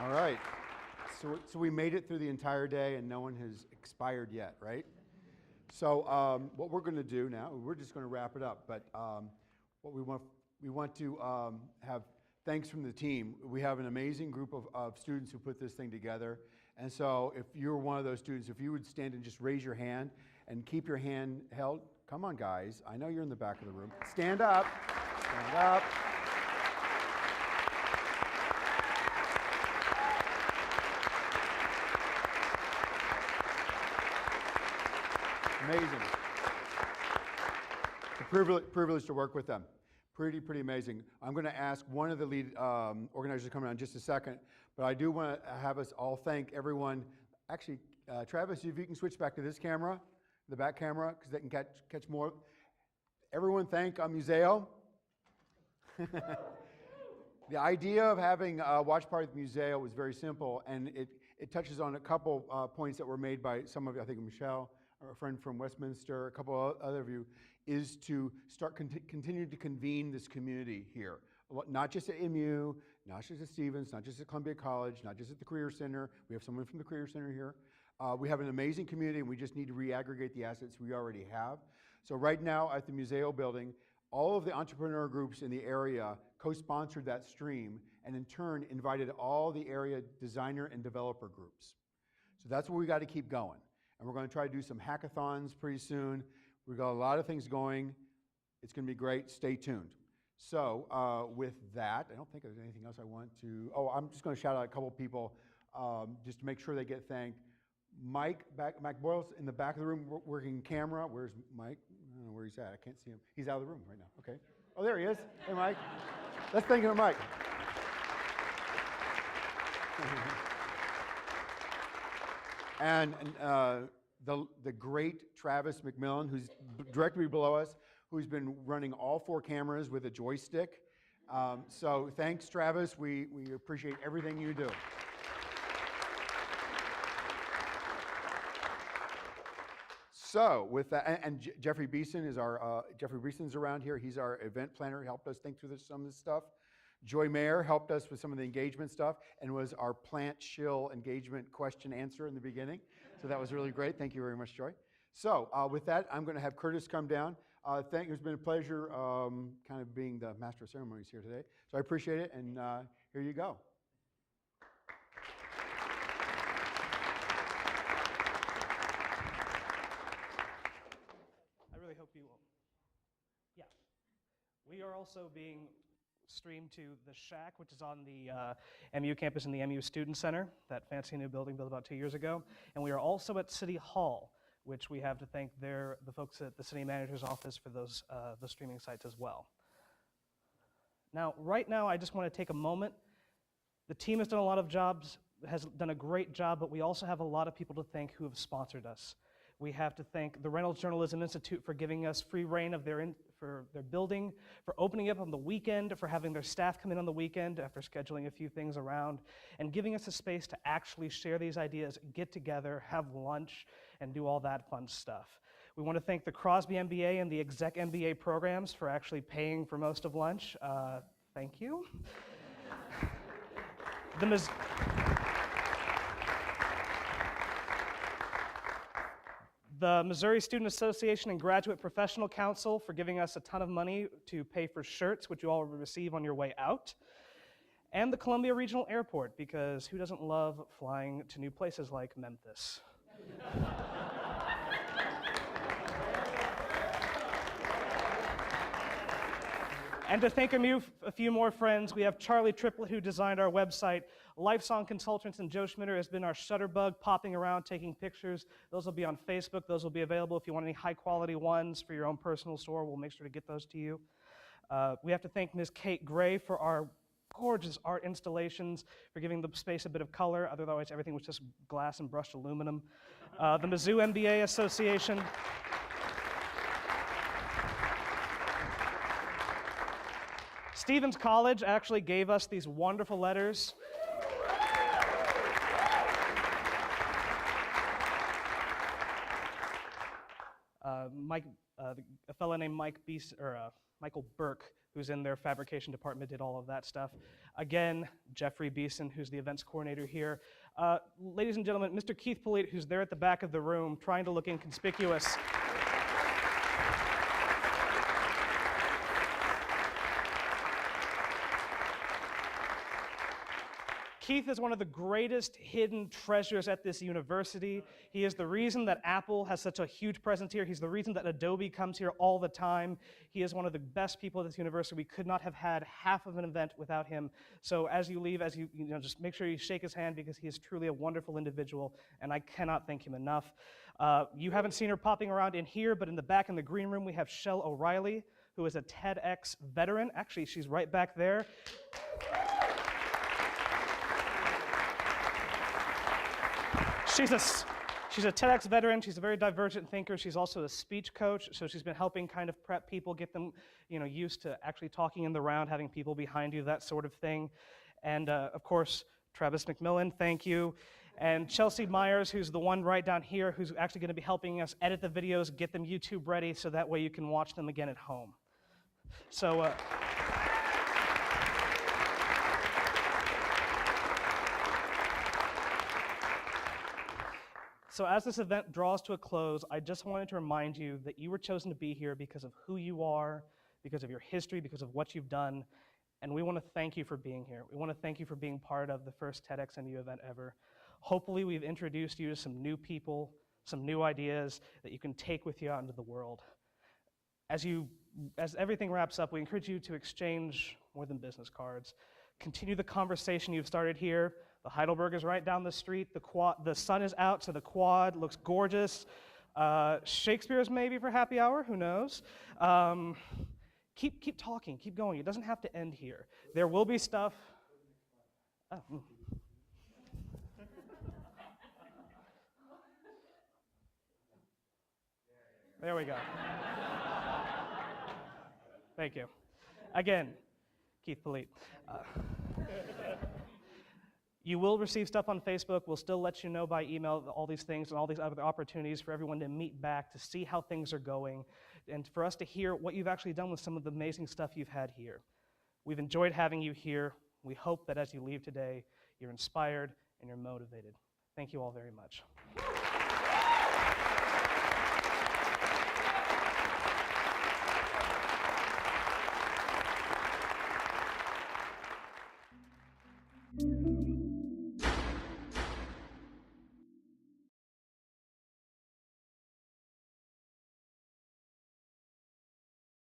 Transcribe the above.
All right. So we made it through the entire day and no one has expired yet, right? So what we're going to do now, we're just going to wrap it up. But what we want to have thanks from the team. We have an amazing group of students who put this thing together. And so if you're one of those students, if you would stand and just raise your hand and keep your hand held. Come on, guys. I know you're in the back of the room. Stand up. Stand up. Amazing. It's a privilege to work with them. Pretty amazing. I'm going to ask one of the lead organizers to come around in just a second, but I do want to have us all thank everyone. Actually, Travis, if you can switch back to this camera, the back camera, because they can catch more. Everyone thank Museo. The idea of having a watch party at the Museo was very simple, and it touches on a couple points that were made by some of you, I think Michelle, our friend from Westminster, a couple other of you, is to start continue to convene this community here. Not just at MU, not just at Stevens, not just at Columbia College, not just at the Career Center. We have someone from the Career Center here. We have an amazing community and we just need to re-aggregate the assets we already have. So right now at the Museo building, all of the entrepreneur groups in the area co-sponsored that stream and in turn invited all the area designer and developer groups. So that's where we got to keep going. And we're going to try to do some hackathons pretty soon. We've got a lot of things going. It's going to be great. Stay tuned. So with that, I don't think there's anything else I want to. Oh, I'm just going to shout out a couple people just to make sure they get thanked. Mike Boyle's in the back of the room working camera. Where's Mike? I don't know where he's at. I can't see him. He's out of the room right now. Okay. Oh, there he is. Hey, Mike. Let's thank him, Mike. And the great Travis McMillan, who's directly below us, who's been running all 4 cameras with a joystick. So thanks, Travis. We appreciate everything you do. So with that, and Jeffrey Beeson is Jeffrey Beeson's around here. He's our event planner. He helped us think through some of this stuff. Joy Mayer helped us with some of the engagement stuff and was our plant shill engagement question answer in the beginning. So that was really great. Thank you very much, Joy. So with that, I'm going to have Curtis come down. It's been a pleasure kind of being the master of ceremonies here today. So I appreciate it, and here you go. I really hope you will. Yeah. We are also being streamed to the Shack, which is on the MU campus in the MU Student Center, that fancy new building built about 2 years ago. And we are also at City Hall, which we have to thank the folks at the city manager's office for those the streaming sites as well. Now, right now, I just want to take a moment. The team has done a lot of jobs, has done a great job, but we also have a lot of people to thank who have sponsored us. We have to thank the Reynolds Journalism Institute for giving us free reign of for their building, for opening up on the weekend, for having their staff come in on the weekend after scheduling a few things around, and giving us a space to actually share these ideas, get together, have lunch, and do all that fun stuff. We want to thank the Crosby MBA and the Exec MBA programs for actually paying for most of lunch. Thank you. The Missouri Student Association and Graduate Professional Council for giving us a ton of money to pay for shirts, which you all will receive on your way out. And the Columbia Regional Airport, because who doesn't love flying to new places like Memphis? And to thank a few more friends, we have Charlie Triplett, who designed our website. Lifesong Consultants and Joe Schmitter has been our shutterbug, popping around, taking pictures. Those will be on Facebook. Those will be available if you want any high-quality ones for your own personal store. We'll make sure to get those to you. We have to thank Ms. Kate Gray for our gorgeous art installations, for giving the space a bit of color. Otherwise, everything was just glass and brushed aluminum. The Mizzou MBA Association. Stevens College actually gave us these wonderful letters. A fellow named Michael Burke who's in their fabrication department, did all of that stuff. Again, Jeffrey Beeson, who's the events coordinator here. Ladies and gentlemen, Mr. Keith Politte, who's there at the back of the room, trying to look inconspicuous. Keith is one of the greatest hidden treasures at this university. He is the reason that Apple has such a huge presence here. He's the reason that Adobe comes here all the time. He is one of the best people at this university. We could not have had half of an event without him. So as you leave, just make sure you shake his hand, because he is truly a wonderful individual, and I cannot thank him enough. You haven't seen her popping around in here, but in the back in the green room, we have Shell O'Reilly, who is a TEDx veteran. Actually, she's right back there. She's a TEDx veteran. She's a very divergent thinker. She's also a speech coach, so she's been helping kind of prep people, get them used to actually talking in the round, having people behind you, that sort of thing. And of course, Travis McMillan, thank you. And Chelsea Myers, who's the one right down here, who's actually going to be helping us edit the videos, get them YouTube ready, so that way you can watch them again at home. So. So as this event draws to a close, I just wanted to remind you that you were chosen to be here because of who you are, because of your history, because of what you've done, and we want to thank you for being here. We want to thank you for being part of the first TEDxMU event ever. Hopefully we've introduced you to some new people, some new ideas that you can take with you out into the world. As everything wraps up, we encourage you to exchange more than business cards. Continue the conversation you've started here. The Heidelberg is right down the street. The sun is out, so the quad looks gorgeous. Shakespeare's maybe for happy hour, who knows? Keep talking, keep going. It doesn't have to end here. There will be stuff. Oh. There we go. Thank you. Again, Keith Politte. You will receive stuff on Facebook. We'll still let you know by email all these things and all these other opportunities for everyone to meet back, to see how things are going, and for us to hear what you've actually done with some of the amazing stuff you've had here. We've enjoyed having you here. We hope that as you leave today, you're inspired and you're motivated. Thank you all very much. Thank you.